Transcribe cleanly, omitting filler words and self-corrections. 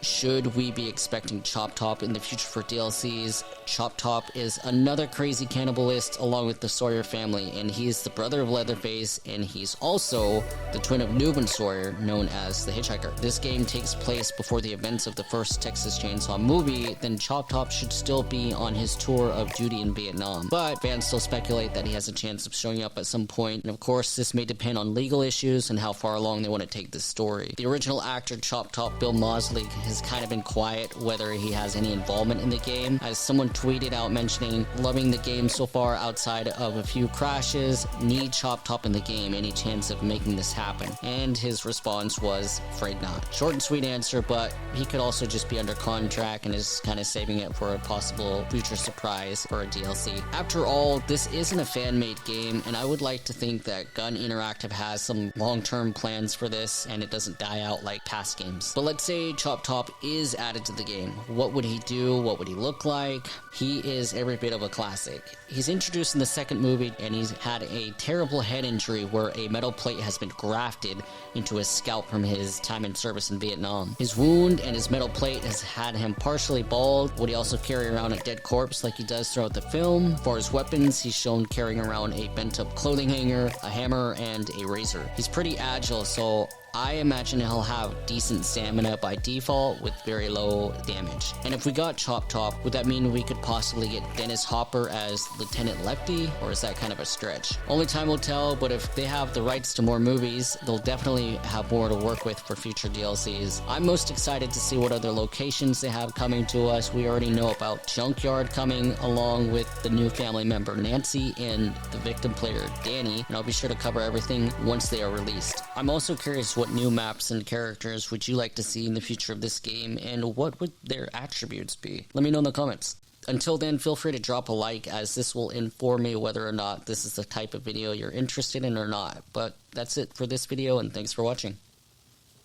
should we be expecting Chop Top in the future for DLCs? Chop Top is another crazy cannibalist along with the Sawyer family, and he's the brother of Leatherface, and he's also the twin of Noob and Sawyer, known as the Hitchhiker. This game takes place before the events of the first Texas Chainsaw movie, then Chop Top should still be on his tour of duty in Vietnam. But fans still speculate that he has a chance of showing up at some point, and of course this may depend on legal issues and how far along they want to take this story. The original actor Chop Top, Bill Mosley, has kind of been quiet whether he has any involvement in the game, as someone tweeted out mentioning loving the game so far outside of a few crashes, need Chop Top in the game, any chance of making this happen? And his response was, afraid not. Short and sweet answer, but he could also just be under contract and is kind of saving it for a possible future surprise for a DLC. After all, this isn't a fan-made game, and I would like to think that Gun Interactive has some long-term plans for this and it doesn't die out like past games. But let's say Chop Top is added to the game. What would he do? What would he look like? He is every bit of a classic. He's introduced in the second movie, and he's had a terrible head injury where a metal plate has been grafted into his scalp from his time in service in Vietnam. His wound and his metal plate has had him partially bald. Would he also carry around a dead corpse like he does throughout the film? For his weapons, he's shown carrying around a bent-up clothing hanger, a hammer, and a razor. He's pretty agile, so I imagine he'll have decent stamina by default with very low damage. And if we got Chop Top, would that mean we could possibly get Dennis Hopper as Lieutenant Lefty, or is that kind of a stretch? Only time will tell, but if they have the rights to more movies, they'll definitely have more to work with for future DLCs. I'm most excited to see what other locations they have coming to us. We already know about Junkyard coming along with the new family member Nancy and the victim player Danny, and I'll be sure to cover everything once they are released. I'm also curious what new maps and characters would you like to see in the future of this game, and what would their attributes be? Let me know in the comments. Until then, feel free to drop a like, as this will inform me whether or not this is the type of video you're interested in or not. But that's it for this video, and thanks for watching.